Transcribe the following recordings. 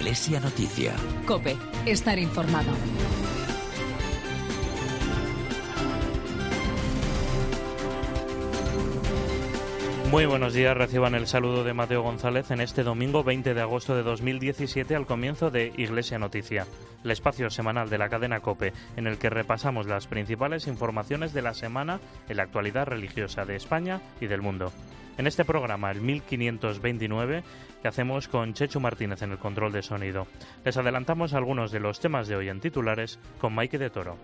Iglesia Noticia. COPE. Estar informado. Muy buenos días, reciban el saludo de Mateo González en este domingo 20 de agosto de 2017 al comienzo de Iglesia Noticia, el espacio semanal de la cadena COPE en el que repasamos las principales informaciones de la semana en la actualidad religiosa de España y del mundo. En este programa, el 1529, que hacemos con Chechu Martínez en el control de sonido. Les adelantamos algunos de los temas de hoy en titulares con Maike de Toro.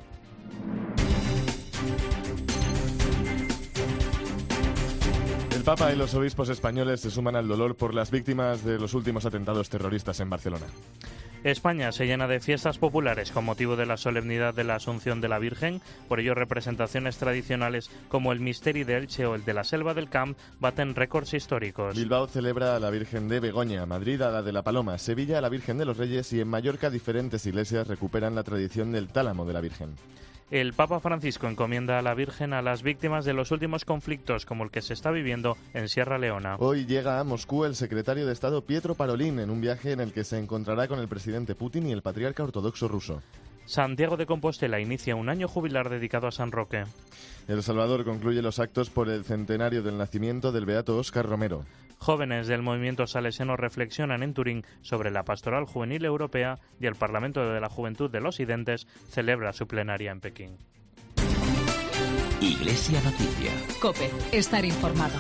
El Papa y los obispos españoles se suman al dolor por las víctimas de los últimos atentados terroristas en Barcelona. España se llena de fiestas populares con motivo de la solemnidad de la Asunción de la Virgen. Por ello, representaciones tradicionales como el Misteri de Elche o el de la Selva del Camp baten récords históricos. Bilbao celebra a la Virgen de Begoña, Madrid a la de la Paloma, Sevilla a la Virgen de los Reyes y en Mallorca diferentes iglesias recuperan la tradición del tálamo de la Virgen. El Papa Francisco encomienda a la Virgen a las víctimas de los últimos conflictos, como el que se está viviendo en Sierra Leona. Hoy llega a Moscú el secretario de Estado Pietro Parolin en un viaje en el que se encontrará con el presidente Putin y el patriarca ortodoxo ruso. Santiago de Compostela inicia un año jubilar dedicado a San Roque. El Salvador concluye los actos por el centenario del nacimiento del beato Óscar Romero. Jóvenes del movimiento salesiano reflexionan en Turín sobre la pastoral juvenil europea y el Parlamento de la Juventud de los Occidentes celebra su plenaria en Pekín. Iglesia Noticia. COPE. Estar informado.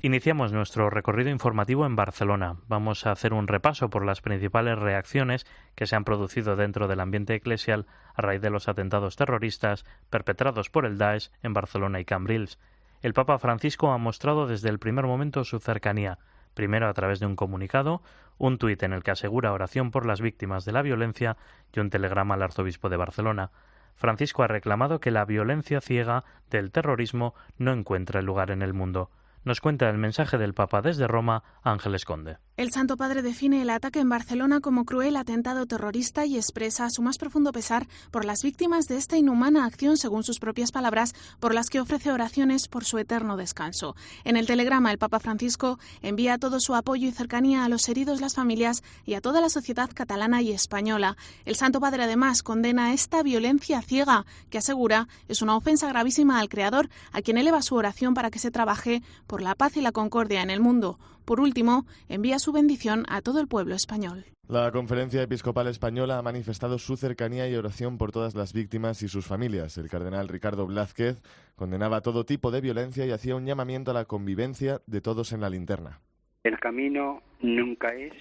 Iniciamos nuestro recorrido informativo en Barcelona. Vamos a hacer un repaso por las principales reacciones que se han producido dentro del ambiente eclesial a raíz de los atentados terroristas perpetrados por el Daesh en Barcelona y Cambrils. El Papa Francisco ha mostrado desde el primer momento su cercanía, primero a través de un comunicado, un tuit en el que asegura oración por las víctimas de la violencia y un telegrama al arzobispo de Barcelona. Francisco ha reclamado que la violencia ciega del terrorismo no encuentra lugar en el mundo. Nos cuenta el mensaje del Papa desde Roma, Ángeles Conde. El Santo Padre define el ataque en Barcelona como cruel atentado terrorista y expresa su más profundo pesar por las víctimas de esta inhumana acción, según sus propias palabras, por las que ofrece oraciones por su eterno descanso. En el telegrama, el Papa Francisco envía todo su apoyo y cercanía a los heridos, las familias y a toda la sociedad catalana y española. El Santo Padre además condena esta violencia ciega, que asegura es una ofensa gravísima al Creador, a quien eleva su oración para que se trabaje por la paz y la concordia en el mundo. Por último, envía su bendición a todo el pueblo español. La Conferencia Episcopal Española ha manifestado su cercanía y oración por todas las víctimas y sus familias. El cardenal Ricardo Blázquez condenaba todo tipo de violencia y hacía un llamamiento a la convivencia de todos en la linterna. El camino nunca es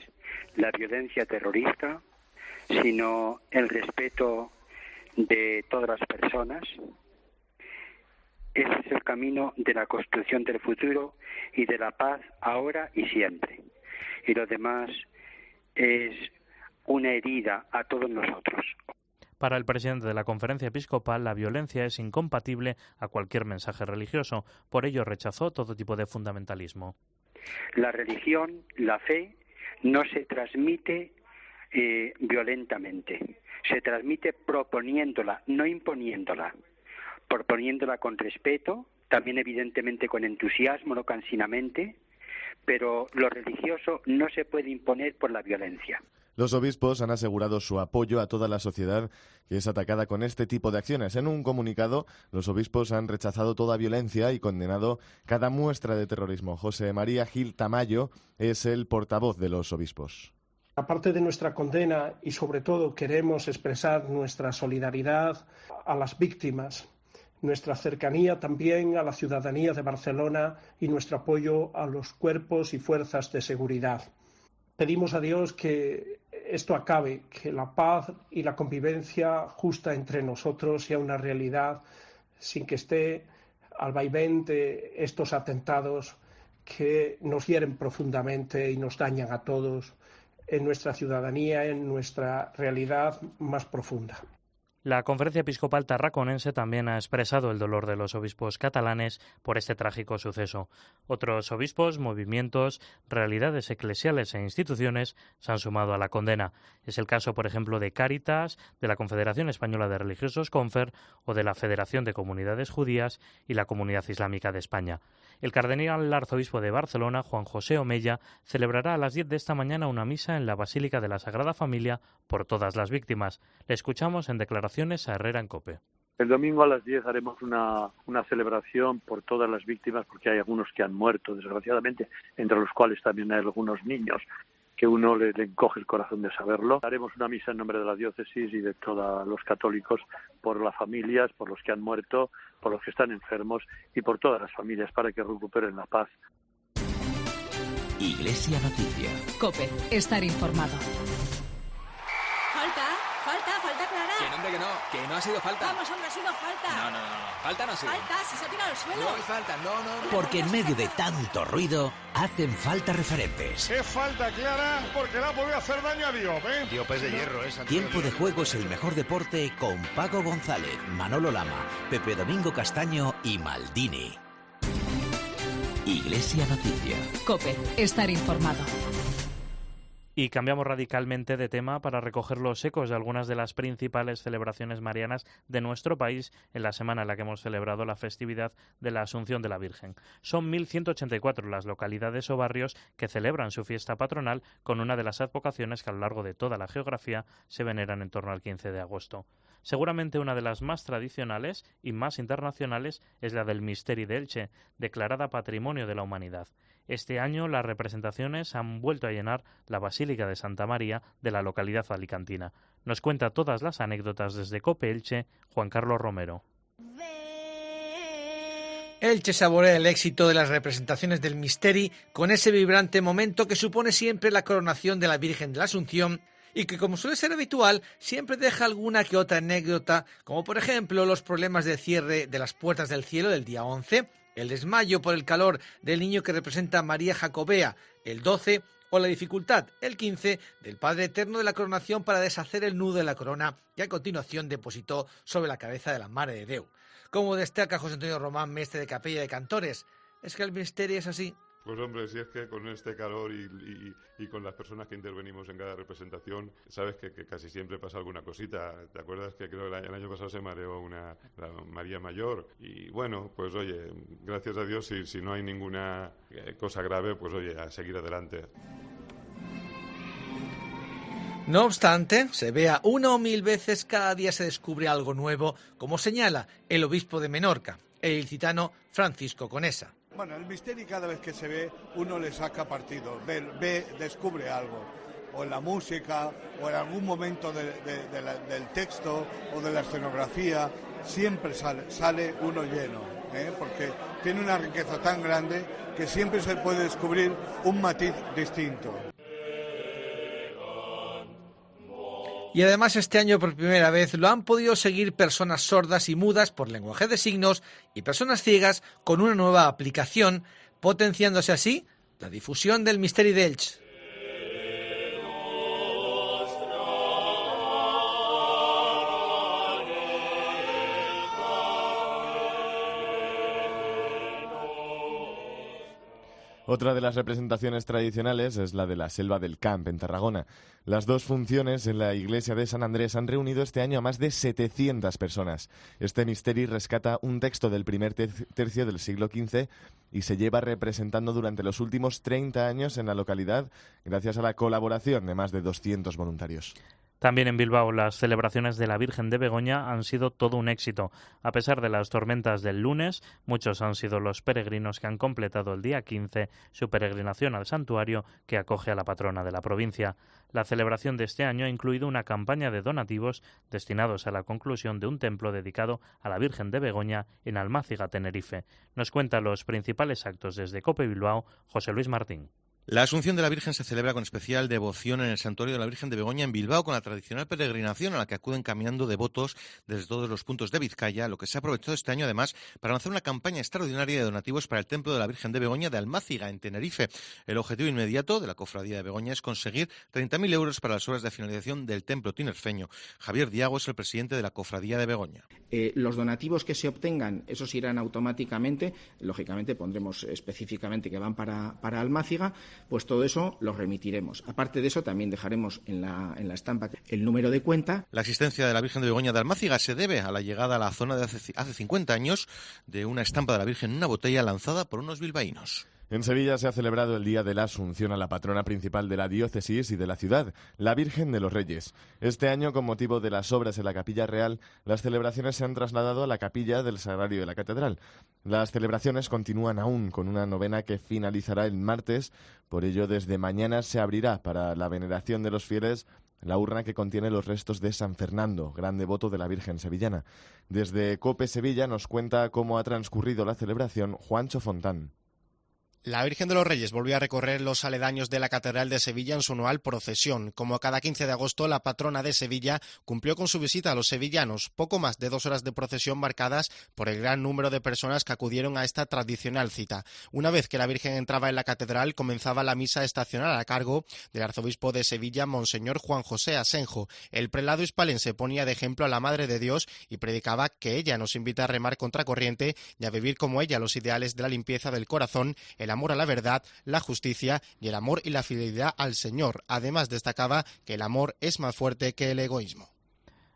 la violencia terrorista, sino el respeto de todas las personas. Ese es el camino de la construcción del futuro y de la paz ahora y siempre. Y lo demás es una herida a todos nosotros. Para el presidente de la Conferencia Episcopal, la violencia es incompatible a cualquier mensaje religioso. Por ello, rechazó todo tipo de fundamentalismo. La religión, la fe, no se transmite violentamente. Se transmite proponiéndola, no imponiéndola. Proponiéndola con respeto, también evidentemente con entusiasmo, no cansinamente, pero lo religioso no se puede imponer por la violencia. Los obispos han asegurado su apoyo a toda la sociedad que es atacada con este tipo de acciones. En un comunicado, los obispos han rechazado toda violencia y condenado cada muestra de terrorismo. José María Gil Tamayo es el portavoz de los obispos. Aparte de nuestra condena y sobre todo queremos expresar nuestra solidaridad a las víctimas, nuestra cercanía también a la ciudadanía de Barcelona y nuestro apoyo a los cuerpos y fuerzas de seguridad. Pedimos a Dios que esto acabe, que la paz y la convivencia justa entre nosotros sea una realidad sin que esté al vaivén de estos atentados que nos hieren profundamente y nos dañan a todos en nuestra ciudadanía, en nuestra realidad más profunda. La Conferencia Episcopal Tarraconense también ha expresado el dolor de los obispos catalanes por este trágico suceso. Otros obispos, movimientos, realidades eclesiales e instituciones se han sumado a la condena. Es el caso, por ejemplo, de Cáritas, de la Confederación Española de Religiosos CONFER o de la Federación de Comunidades Judías y la Comunidad Islámica de España. El cardenal arzobispo de Barcelona, Juan José Omella, celebrará a las 10 de esta mañana una misa en la Basílica de la Sagrada Familia por todas las víctimas. Le escuchamos en declaraciones a Herrera en COPE. El domingo a las 10 haremos una celebración por todas las víctimas, porque hay algunos que han muerto, desgraciadamente, entre los cuales también hay algunos niños, que uno le encoge el corazón de saberlo. Haremos una misa en nombre de la diócesis y de todos los católicos por las familias, por los que han muerto, por los que están enfermos y por todas las familias para que recuperen la paz. Iglesia Noticia. COPE. Estar informado. Falta, Clara. Que no, hombre, que no ha sido falta. Vamos, hombre, ha sido falta. No. Falta no ha sido. Falta, si se ha tirado al suelo. No hay falta, no. Porque en medio de tanto ruido, hacen falta referentes. Es falta clara porque le ha podido hacer daño a Diop, ¿eh? Diop es de hierro, ¿eh? Tiempo de juego es el mejor deporte con Paco González, Manolo Lama, Pepe Domingo Castaño y Maldini. Iglesia Noticia. COPE. Estar informado. Y cambiamos radicalmente de tema para recoger los ecos de algunas de las principales celebraciones marianas de nuestro país en la semana en la que hemos celebrado la festividad de la Asunción de la Virgen. Son 1.184 las localidades o barrios que celebran su fiesta patronal con una de las advocaciones que a lo largo de toda la geografía se veneran en torno al 15 de agosto. Seguramente una de las más tradicionales y más internacionales es la del Misteri de Elche, declarada Patrimonio de la Humanidad. Este año las representaciones han vuelto a llenar la Basílica de Santa María de la localidad alicantina. Nos cuenta todas las anécdotas desde COPE Elche, Juan Carlos Romero. Elche saborea el éxito de las representaciones del Misteri con ese vibrante momento que supone siempre la coronación de la Virgen de la Asunción y que, como suele ser habitual, siempre deja alguna que otra anécdota, como por ejemplo los problemas de cierre de las puertas del cielo del día 11, el desmayo por el calor del niño que representa a María Jacobea el 12 o la dificultad el 15 del Padre Eterno de la Coronación para deshacer el nudo de la corona que a continuación depositó sobre la cabeza de la Mare de Déu. Como destaca José Antonio Román, mestre de capella de cantores, es que el misterio es así. Pues hombre, si es que con este calor y con las personas que intervenimos en cada representación, sabes que casi siempre pasa alguna cosita. ¿Te acuerdas que creo que el año pasado se mareó la María Mayor? Y bueno, pues oye, gracias a Dios, si no hay ninguna cosa grave, pues oye, a seguir adelante. No obstante, se vea una o mil veces, cada día se descubre algo nuevo, como señala el obispo de Menorca, el ilicitano Francisco Conesa. Bueno, el misterio cada vez que se ve, uno le saca partido, descubre algo, o en la música, o en algún momento del texto, o de la escenografía, siempre sale uno lleno, porque tiene una riqueza tan grande que siempre se puede descubrir un matiz distinto. Y además este año por primera vez lo han podido seguir personas sordas y mudas por lenguaje de signos y personas ciegas con una nueva aplicación, potenciándose así la difusión del Misteri de Elche. Otra de las representaciones tradicionales es la de la Selva del Camp, en Tarragona. Las dos funciones en la iglesia de San Andrés han reunido este año a más de 700 personas. Este misteri rescata un texto del primer tercio del siglo XV y se lleva representando durante los últimos 30 años en la localidad gracias a la colaboración de más de 200 voluntarios. También en Bilbao las celebraciones de la Virgen de Begoña han sido todo un éxito. A pesar de las tormentas del lunes, muchos han sido los peregrinos que han completado el día 15 su peregrinación al santuario que acoge a la patrona de la provincia. La celebración de este año ha incluido una campaña de donativos destinados a la conclusión de un templo dedicado a la Virgen de Begoña en Almáciga, Tenerife. Nos cuenta los principales actos desde COPE Bilbao, José Luis Martín. La Asunción de la Virgen se celebra con especial devoción en el Santuario de la Virgen de Begoña en Bilbao, con la tradicional peregrinación a la que acuden caminando devotos desde todos los puntos de Vizcaya, lo que se ha aprovechado este año además para lanzar una campaña extraordinaria de donativos para el Templo de la Virgen de Begoña de Almáciga, en Tenerife. El objetivo inmediato de la Cofradía de Begoña es conseguir 30.000 euros para las obras de finalización del templo tinerfeño. Javier Diago es el presidente de la Cofradía de Begoña. Los donativos que se obtengan, esos irán automáticamente, lógicamente pondremos específicamente que van para Almáciga, pues todo eso lo remitiremos. Aparte de eso, también dejaremos en la estampa el número de cuenta. La existencia de la Virgen de Begoña de Almáciga se debe a la llegada a la zona de hace 50 años de una estampa de la Virgen en una botella lanzada por unos bilbaínos. En Sevilla se ha celebrado el Día de la Asunción a la patrona principal de la diócesis y de la ciudad, la Virgen de los Reyes. Este año, con motivo de las obras en la Capilla Real, las celebraciones se han trasladado a la capilla del Sagrario de la Catedral. Las celebraciones continúan aún con una novena que finalizará el martes, por ello desde mañana se abrirá para la veneración de los fieles la urna que contiene los restos de San Fernando, gran devoto de la Virgen sevillana. Desde COPE Sevilla nos cuenta cómo ha transcurrido la celebración Juancho Fontán. La Virgen de los Reyes volvió a recorrer los aledaños de la Catedral de Sevilla en su anual procesión. Como cada 15 de agosto, la patrona de Sevilla cumplió con su visita a los sevillanos, poco más de 2 horas de procesión marcadas por el gran número de personas que acudieron a esta tradicional cita. Una vez que la Virgen entraba en la catedral, comenzaba la misa estacional a cargo del arzobispo de Sevilla, Monseñor Juan José Asenjo. El prelado hispalense ponía de ejemplo a la Madre de Dios y predicaba que ella nos invita a remar contracorriente y a vivir como ella los ideales de la limpieza del corazón, el amor a la verdad, la justicia y el amor y la fidelidad al Señor. Además, destacaba que el amor es más fuerte que el egoísmo.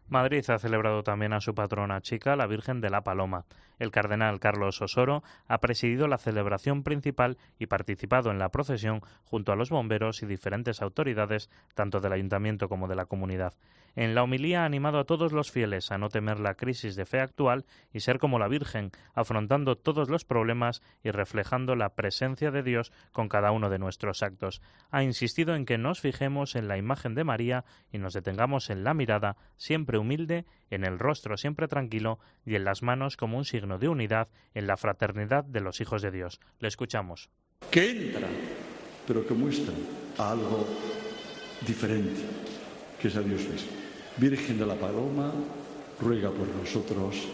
Madrid ha celebrado también a su patrona chica, la Virgen de la Paloma. El cardenal Carlos Osoro ha presidido la celebración principal y participado en la procesión junto a los bomberos y diferentes autoridades, tanto del ayuntamiento como de la comunidad. En la homilía ha animado a todos los fieles a no temer la crisis de fe actual y ser como la Virgen, afrontando todos los problemas y reflejando la presencia de Dios con cada uno de nuestros actos. Ha insistido en que nos fijemos en la imagen de María y nos detengamos en la mirada, siempre humilde, en el rostro siempre tranquilo y en las manos como un signo de unidad en la fraternidad de los hijos de Dios. Le escuchamos. Que entra, pero que muestra algo diferente, que es a Dios mismo. Virgen de la Paloma, ruega por nosotros.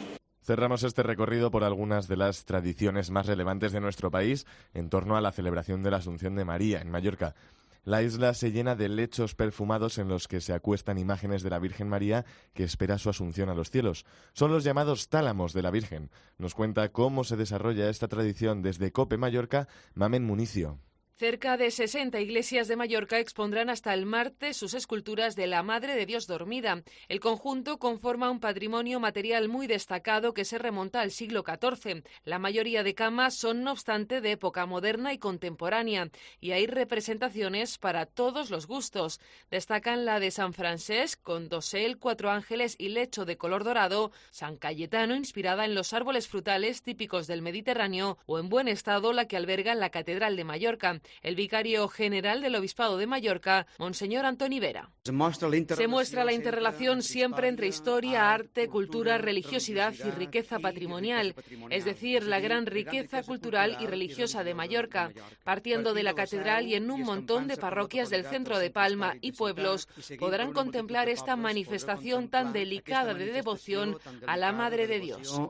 Cerramos este recorrido por algunas de las tradiciones más relevantes de nuestro país en torno a la celebración de la Asunción de María en Mallorca. La isla se llena de lechos perfumados en los que se acuestan imágenes de la Virgen María que espera su asunción a los cielos. Son los llamados tálamos de la Virgen. Nos cuenta cómo se desarrolla esta tradición desde COPE Mallorca, Mamen Municio. Cerca de 60 iglesias de Mallorca expondrán hasta el martes sus esculturas de la Madre de Dios dormida. El conjunto conforma un patrimonio material muy destacado que se remonta al siglo XIV. La mayoría de camas son, no obstante, de época moderna y contemporánea, y hay representaciones para todos los gustos. Destacan la de San Francesc, con dosel, 4 ángeles y lecho de color dorado, San Cayetano, inspirada en los árboles frutales típicos del Mediterráneo, o en buen estado la que alberga la Catedral de Mallorca. El vicario general del Obispado de Mallorca, Monseñor Antoni Vera. Se muestra la interrelación siempre entre historia, arte, cultura, religiosidad y riqueza patrimonial, es decir, la gran riqueza cultural y religiosa de Mallorca, partiendo de la catedral y en un montón de parroquias del centro de Palma y pueblos, podrán contemplar esta manifestación tan delicada de devoción a la Madre de Dios.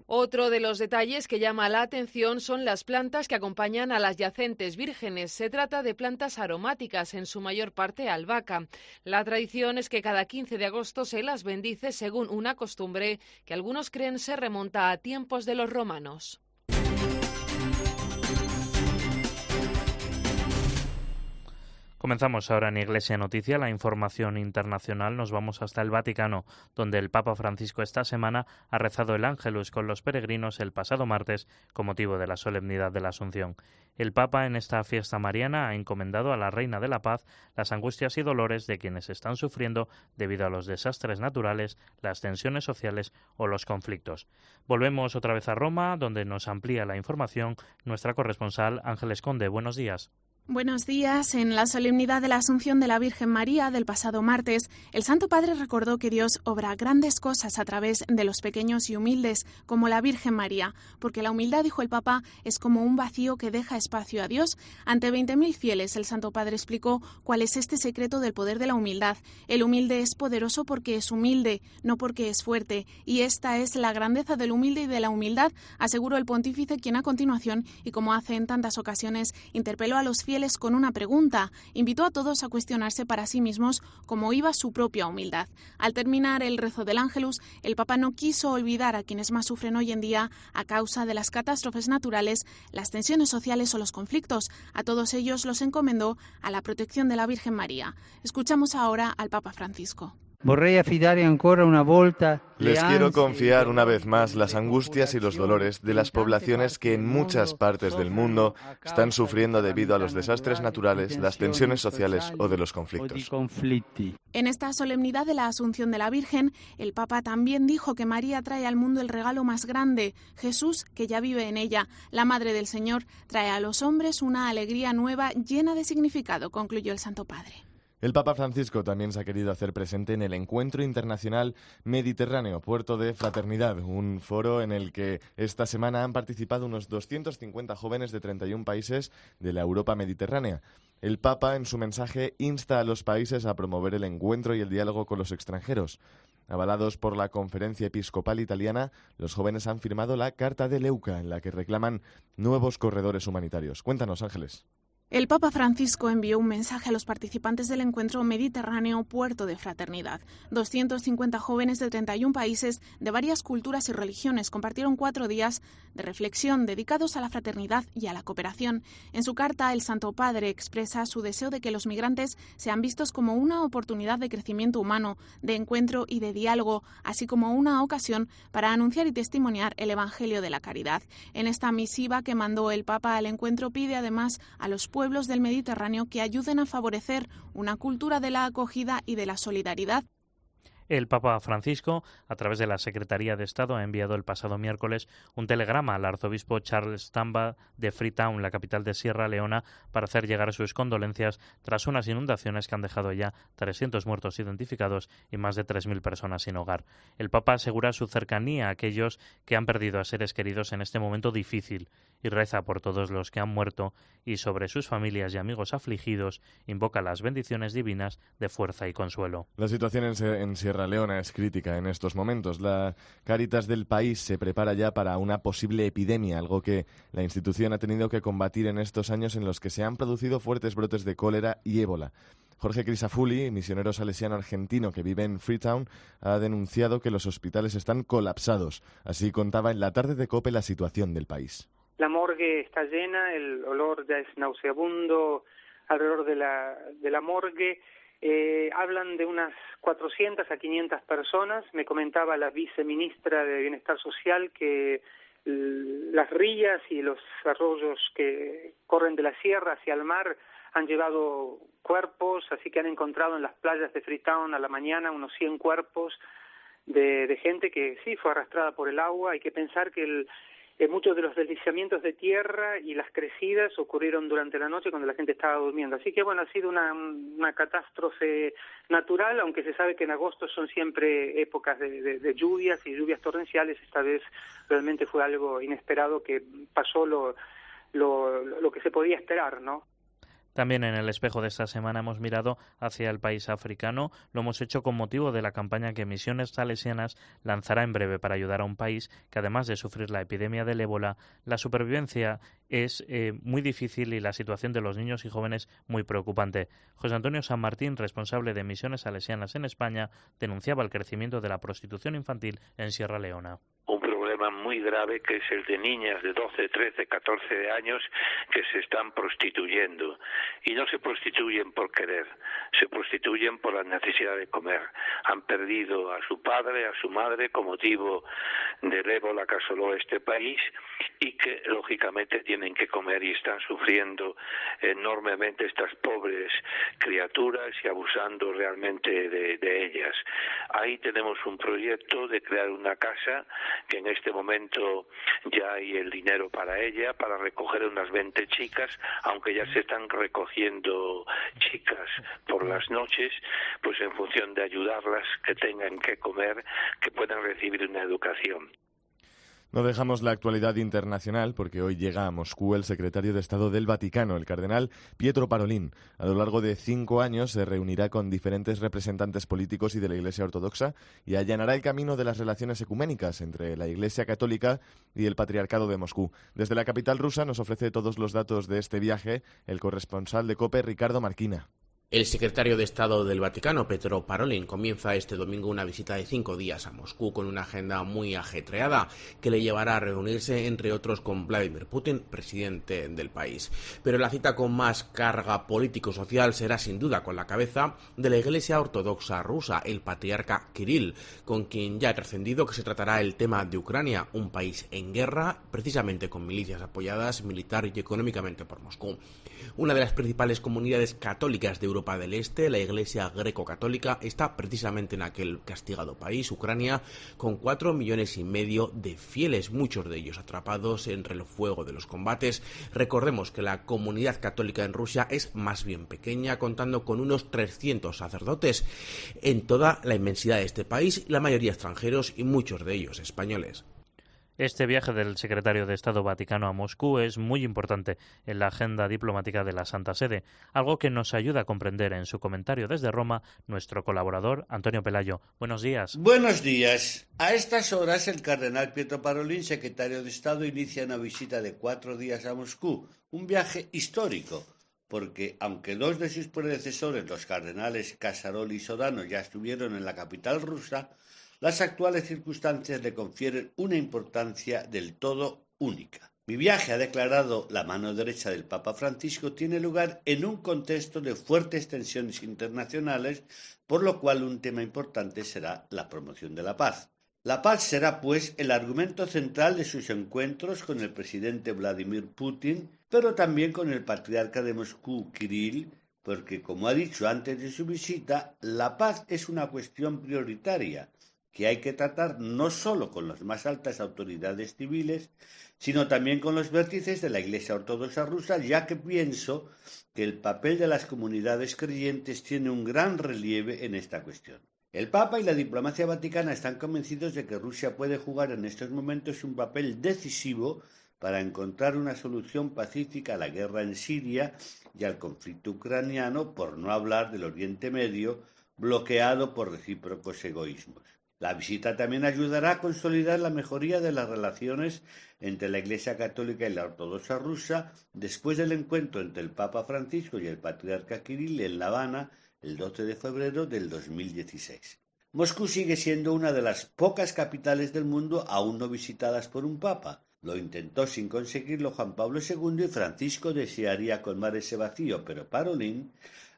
Otro de los detalles que llama la atención son las plantas que acompañan a las yacentes vírgenes. Se trata de plantas aromáticas, en su mayor parte albahaca. La tradición es que cada 15 de agosto se las bendice según una costumbre que algunos creen se remonta a tiempos de los romanos. Comenzamos ahora en Iglesia Noticia, la información internacional. Nos vamos hasta el Vaticano, donde el Papa Francisco esta semana ha rezado el Ángelus con los peregrinos el pasado martes con motivo de la solemnidad de la Asunción. El Papa en esta fiesta mariana ha encomendado a la Reina de la Paz las angustias y dolores de quienes están sufriendo debido a los desastres naturales, las tensiones sociales o los conflictos. Volvemos otra vez a Roma, donde nos amplía la información nuestra corresponsal Ángeles Conde. Buenos días. Buenos días. En la solemnidad de la Asunción de la Virgen María del pasado martes, el Santo Padre recordó que Dios obra grandes cosas a través de los pequeños y humildes, como la Virgen María, porque la humildad, dijo el Papa, es como un vacío que deja espacio a Dios. Ante 20.000 fieles, el Santo Padre explicó cuál es este secreto del poder de la humildad. El humilde es poderoso porque es humilde, no porque es fuerte, y esta es la grandeza del humilde y de la humildad, aseguró el pontífice, quien a continuación, y como hace en tantas ocasiones, interpeló a los fieles fieles con una pregunta. Invitó a todos a cuestionarse para sí mismos cómo iba su propia humildad. Al terminar el rezo del Ángelus, el Papa no quiso olvidar a quienes más sufren hoy en día a causa de las catástrofes naturales, las tensiones sociales o los conflictos. A todos ellos los encomendó a la protección de la Virgen María. Escuchamos ahora al Papa Francisco. Les quiero confiar una vez más las angustias y los dolores de las poblaciones que en muchas partes del mundo están sufriendo debido a los desastres naturales, las tensiones sociales o de los conflictos. En esta solemnidad de la Asunción de la Virgen, el Papa también dijo que María trae al mundo el regalo más grande, Jesús, que ya vive en ella. La Madre del Señor trae a los hombres una alegría nueva llena de significado, concluyó el Santo Padre. El Papa Francisco también se ha querido hacer presente en el Encuentro Internacional Mediterráneo, Puerto de Fraternidad, un foro en el que esta semana han participado unos 250 jóvenes de 31 países de la Europa mediterránea. El Papa, en su mensaje, insta a los países a promover el encuentro y el diálogo con los extranjeros. Avalados por la Conferencia Episcopal Italiana, los jóvenes han firmado la Carta de Leuca, en la que reclaman nuevos corredores humanitarios. Cuéntanos, Ángeles. El Papa Francisco envió un mensaje a los participantes del Encuentro Mediterráneo Puerto de Fraternidad. 250 jóvenes de 31 países de varias culturas y religiones compartieron 4 días de reflexión dedicados a la fraternidad y a la cooperación. En su carta, el Santo Padre expresa su deseo de que los migrantes sean vistos como una oportunidad de crecimiento humano, de encuentro y de diálogo, así como una ocasión para anunciar y testimoniar el Evangelio de la caridad. En esta misiva que mandó el Papa al encuentro pide además a los pueblos del Mediterráneo que ayuden a favorecer una cultura de la acogida y de la solidaridad. El Papa Francisco, a través de la Secretaría de Estado, ha enviado el pasado miércoles un telegrama al arzobispo Charles Tamba de Freetown, la capital de Sierra Leona, para hacer llegar sus condolencias tras unas inundaciones que han dejado ya 300 muertos identificados y más de 3.000 personas sin hogar. El Papa asegura su cercanía a aquellos que han perdido a seres queridos en este momento difícil y reza por todos los que han muerto y sobre sus familias y amigos afligidos invoca las bendiciones divinas de fuerza y consuelo. La situación en Sierra Leona es crítica en estos momentos. La Cáritas del país se prepara ya para una posible epidemia, algo que la institución ha tenido que combatir en estos años en los que se han producido fuertes brotes de cólera y ébola. Jorge Crisafulli, misionero salesiano argentino que vive en Freetown, ha denunciado que los hospitales están colapsados. Así contaba en la tarde de COPE la situación del país. La morgue está llena, el olor ya es nauseabundo alrededor de la morgue. Hablan de unas 400 a 500 personas. Me comentaba la viceministra de Bienestar Social que las rías y los arroyos que corren de la sierra hacia el mar han llevado cuerpos, así que han encontrado en las playas de Freetown a la mañana unos 100 cuerpos de gente que sí fue arrastrada por el agua. Hay que pensar que muchos de los deslizamientos de tierra y las crecidas ocurrieron durante la noche cuando la gente estaba durmiendo. Así que, bueno, ha sido una catástrofe natural, aunque se sabe que en agosto son siempre épocas de lluvias y lluvias torrenciales. Esta vez realmente fue algo inesperado que pasó lo que se podía esperar, ¿no? También en el espejo de esta semana hemos mirado hacia el país africano. Lo hemos hecho con motivo de la campaña que Misiones Salesianas lanzará en breve para ayudar a un país que, además de sufrir la epidemia del ébola, la supervivencia es muy difícil y la situación de los niños y jóvenes muy preocupante. José Antonio San Martín, responsable de Misiones Salesianas en España, denunciaba el crecimiento de la prostitución infantil en Sierra Leona. Muy grave, que es el de niñas de 12, 13, 14 años que se están prostituyendo. Y no se prostituyen por querer, se prostituyen por la necesidad de comer. Han perdido a su padre, a su madre, con motivo del ébola que asoló este país, y que lógicamente tienen que comer y están sufriendo enormemente estas pobres criaturas y abusando realmente de ellas. Ahí tenemos un proyecto de crear una casa que en este momento ya hay el dinero para ella, para recoger unas 20 chicas, aunque ya se están recogiendo chicas por las noches, pues en función de ayudarlas, que tengan que comer, que puedan recibir una educación. No dejamos la actualidad internacional porque hoy llega a Moscú el secretario de Estado del Vaticano, el cardenal Pietro Parolin. A lo largo de 5 años se reunirá con diferentes representantes políticos y de la Iglesia Ortodoxa y allanará el camino de las relaciones ecuménicas entre la Iglesia Católica y el Patriarcado de Moscú. Desde la capital rusa nos ofrece todos los datos de este viaje el corresponsal de COPE, Ricardo Marquina. El secretario de Estado del Vaticano, Pietro Parolin, comienza este domingo una visita de 5 días a Moscú con una agenda muy ajetreada que le llevará a reunirse, entre otros, con Vladimir Putin, presidente del país. Pero la cita con más carga político-social será sin duda con la cabeza de la Iglesia Ortodoxa rusa, el patriarca Kirill, con quien ya ha trascendido que se tratará el tema de Ucrania, un país en guerra, precisamente con milicias apoyadas militar y económicamente por Moscú. Una de las principales comunidades católicas de Europa del Este, la Iglesia greco-católica, está precisamente en aquel castigado país, Ucrania, con 4,5 millones de fieles, muchos de ellos atrapados entre el fuego de los combates. Recordemos que la comunidad católica en Rusia es más bien pequeña, contando con unos 300 sacerdotes en toda la inmensidad de este país, la mayoría extranjeros y muchos de ellos españoles. Este viaje del secretario de Estado Vaticano a Moscú es muy importante en la agenda diplomática de la Santa Sede, algo que nos ayuda a comprender en su comentario desde Roma nuestro colaborador Antonio Pelayo. Buenos días. Buenos días. A estas horas el cardenal Pietro Parolin, secretario de Estado, inicia una visita de 4 días a Moscú, un viaje histórico, porque aunque 2 de sus predecesores, los cardenales Casaroli y Sodano, ya estuvieron en la capital rusa, las actuales circunstancias le confieren una importancia del todo única. Mi viaje, ha declarado la mano derecha del Papa Francisco, tiene lugar en un contexto de fuertes tensiones internacionales, por lo cual un tema importante será la promoción de la paz. La paz será, pues, el argumento central de sus encuentros con el presidente Vladimir Putin, pero también con el patriarca de Moscú, Kirill, porque, como ha dicho antes de su visita, la paz es una cuestión prioritaria que hay que tratar no solo con las más altas autoridades civiles, sino también con los vértices de la Iglesia Ortodoxa rusa, ya que pienso que el papel de las comunidades creyentes tiene un gran relieve en esta cuestión. El Papa y la diplomacia vaticana están convencidos de que Rusia puede jugar en estos momentos un papel decisivo para encontrar una solución pacífica a la guerra en Siria y al conflicto ucraniano, por no hablar del Oriente Medio, bloqueado por recíprocos egoísmos. La visita también ayudará a consolidar la mejoría de las relaciones entre la Iglesia Católica y la Ortodoxa rusa después del encuentro entre el Papa Francisco y el patriarca Kirill en La Habana el 12 de febrero del 2016. Moscú sigue siendo una de las pocas capitales del mundo aún no visitadas por un papa. Lo intentó sin conseguirlo Juan Pablo II y Francisco desearía colmar ese vacío, pero Parolin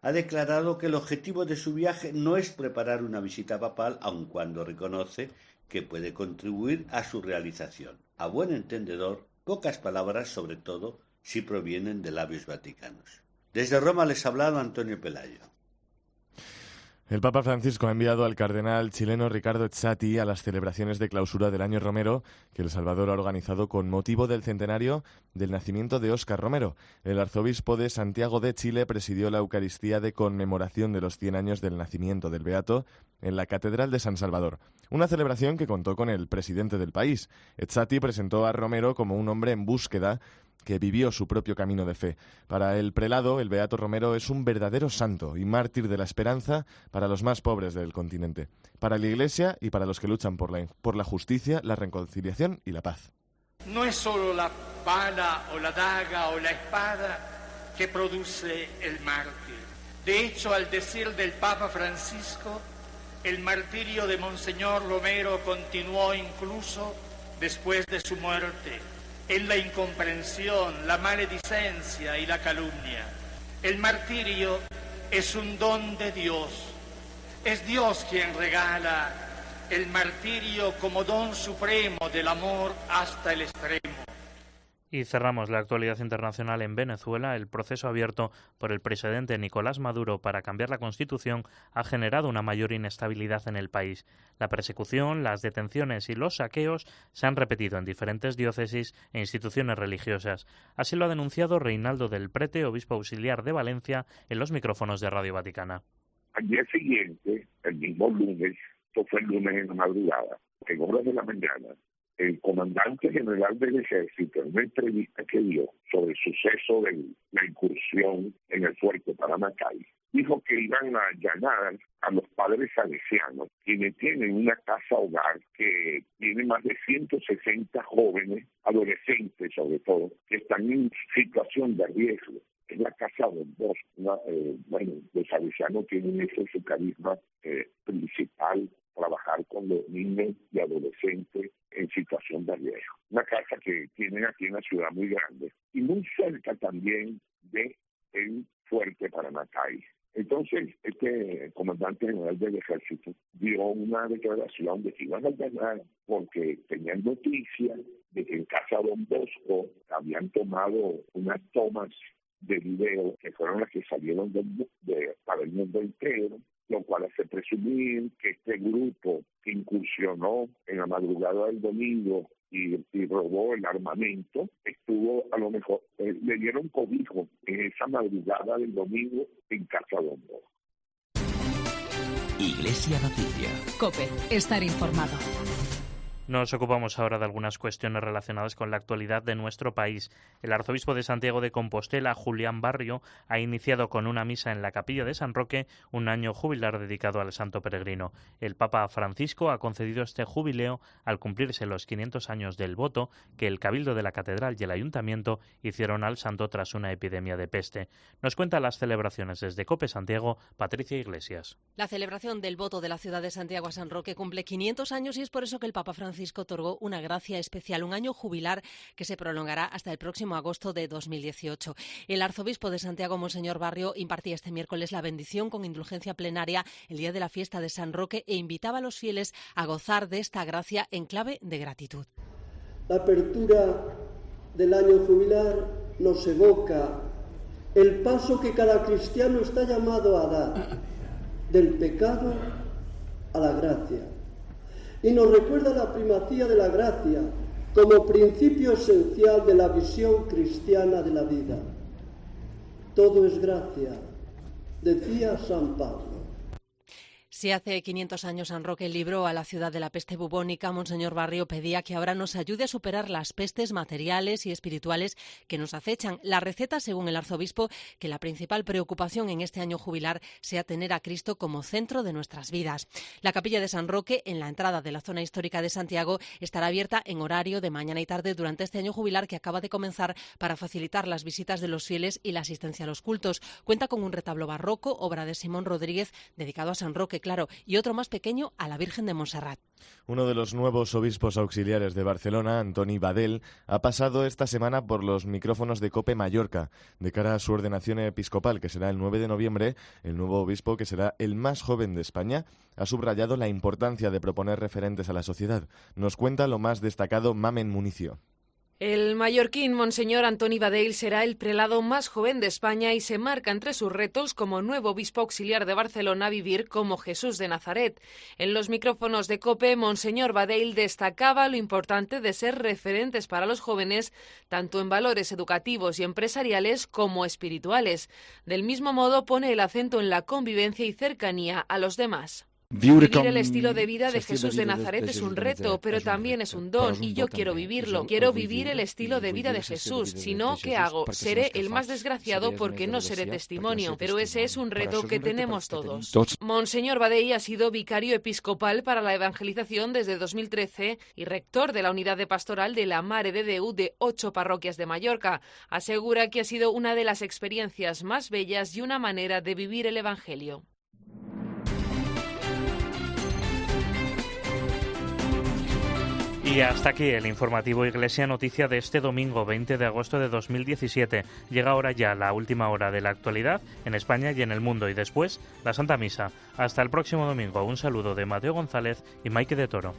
ha declarado que el objetivo de su viaje no es preparar una visita papal, aun cuando reconoce que puede contribuir a su realización. A buen entendedor, pocas palabras, sobre todo si provienen de labios vaticanos. Desde Roma les ha hablado Antonio Pelayo. El Papa Francisco ha enviado al cardenal chileno Ricardo Ezzati a las celebraciones de clausura del Año Romero que El Salvador ha organizado con motivo del centenario del nacimiento de Óscar Romero. El arzobispo de Santiago de Chile presidió la Eucaristía de conmemoración de los 100 años del nacimiento del Beato en la Catedral de San Salvador. Una celebración que contó con el presidente del país. Ezzati presentó a Romero como un hombre en búsqueda que vivió su propio camino de fe. Para el prelado, el Beato Romero es un verdadero santo y mártir de la esperanza para los más pobres del continente, para la Iglesia y para los que luchan por la justicia, la reconciliación y la paz. No es solo la pala o la daga o la espada que produce el mártir. De hecho, al decir del Papa Francisco, el martirio de Monseñor Romero continuó incluso después de su muerte, en la incomprensión, la maledicencia y la calumnia. El martirio es un don de Dios. Es Dios quien regala el martirio como don supremo del amor hasta el extremo. Y cerramos la actualidad internacional en Venezuela. El proceso abierto por el presidente Nicolás Maduro para cambiar la Constitución ha generado una mayor inestabilidad en el país. La persecución, las detenciones y los saqueos se han repetido en diferentes diócesis e instituciones religiosas. Así lo ha denunciado Reinaldo del Prete, obispo auxiliar de Valencia, en los micrófonos de Radio Vaticana. Al día siguiente, el mismo lunes, esto fue el lunes en la madrugada, en horas de la mañana, el comandante general del ejército, en una entrevista que dio sobre el suceso de la incursión en el fuerte Paramacay, dijo que iban a allanar a los padres salesianos, quienes tienen una casa hogar que tiene más de 160 jóvenes, adolescentes sobre todo, que están en situación de riesgo. Es la casa Don Bosco. Los salesianos tienen eso, su carisma principal, trabajar con los niños y adolescentes en situación de riesgo. Una casa que tienen aquí en la ciudad muy grande y muy cerca también de el fuerte Paramacay. Entonces, este comandante general del ejército dio una declaración de que iban a ganar porque tenían noticias de que en casa Don Bosco habían tomado unas tomas de video que fueron las que salieron para el mundo entero, lo cual hace presumir que este grupo que incursionó en la madrugada del domingo y robó el armamento, estuvo a lo mejor, le dieron cobijo en esa madrugada del domingo en casa Don Bosco. Iglesia Noticia. COPE. Estar informado. Nos ocupamos ahora de algunas cuestiones relacionadas con la actualidad de nuestro país. El arzobispo de Santiago de Compostela, Julián Barrio, ha iniciado con una misa en la capilla de San Roque un año jubilar dedicado al santo peregrino. El Papa Francisco ha concedido este jubileo al cumplirse los 500 años del voto que el Cabildo de la Catedral y el Ayuntamiento hicieron al santo tras una epidemia de peste. Nos cuenta las celebraciones desde COPE Santiago, Patricia Iglesias. La celebración del voto de la ciudad de Santiago a San Roque cumple 500 años y es por eso que el Papa Francisco otorgó una gracia especial, un año jubilar que se prolongará hasta el próximo agosto de 2018. El arzobispo de Santiago, Monseñor Barrio, impartía este miércoles la bendición con indulgencia plenaria el día de la fiesta de San Roque e invitaba a los fieles a gozar de esta gracia en clave de gratitud. La apertura del año jubilar nos evoca el paso que cada cristiano está llamado a dar del pecado a la gracia. Y nos recuerda la primacía de la gracia como principio esencial de la visión cristiana de la vida. Todo es gracia, decía San Pablo. Si hace 500 años San Roque libró a la ciudad de la peste bubónica, Monseñor Barrio pedía que ahora nos ayude a superar las pestes materiales y espirituales que nos acechan. La receta, según el arzobispo, que la principal preocupación en este año jubilar sea tener a Cristo como centro de nuestras vidas. La capilla de San Roque, en la entrada de la zona histórica de Santiago, estará abierta en horario de mañana y tarde durante este año jubilar que acaba de comenzar para facilitar las visitas de los fieles y la asistencia a los cultos. Cuenta con un retablo barroco, obra de Simón Rodríguez, dedicado a San Roque, claro, y otro más pequeño a la Virgen de Montserrat. Uno de los nuevos obispos auxiliares de Barcelona, Antoni Badel, ha pasado esta semana por los micrófonos de COPE Mallorca. De cara a su ordenación episcopal, que será el 9 de noviembre, el nuevo obispo, que será el más joven de España, ha subrayado la importancia de proponer referentes a la sociedad. Nos cuenta lo más destacado Mamen Municio. El mallorquín Monseñor Antoni Badel será el prelado más joven de España y se marca entre sus retos como nuevo obispo auxiliar de Barcelona vivir como Jesús de Nazaret. En los micrófonos de COPE, Monseñor Badel destacaba lo importante de ser referentes para los jóvenes, tanto en valores educativos y empresariales como espirituales. Del mismo modo, pone el acento en la convivencia y cercanía a los demás. Vivir el estilo de vida de Jesús de Nazaret es un reto, pero también es un don, y yo quiero vivirlo. Quiero vivir el estilo de vida de Jesús. Si no, ¿qué hago? Seré el más desgraciado porque no seré testimonio, pero ese es un reto que tenemos todos. Monseñor Badell ha sido vicario episcopal para la evangelización desde 2013 y rector de la unidad de pastoral de la Mare de Déu de 8 parroquias de Mallorca. Asegura que ha sido una de las experiencias más bellas y una manera de vivir el Evangelio. Y hasta aquí el informativo Iglesia Noticia de este domingo 20 de agosto de 2017. Llega ahora ya la última hora de la actualidad en España y en el mundo y después la Santa Misa. Hasta el próximo domingo. Un saludo de Mateo González y Maike de Toro.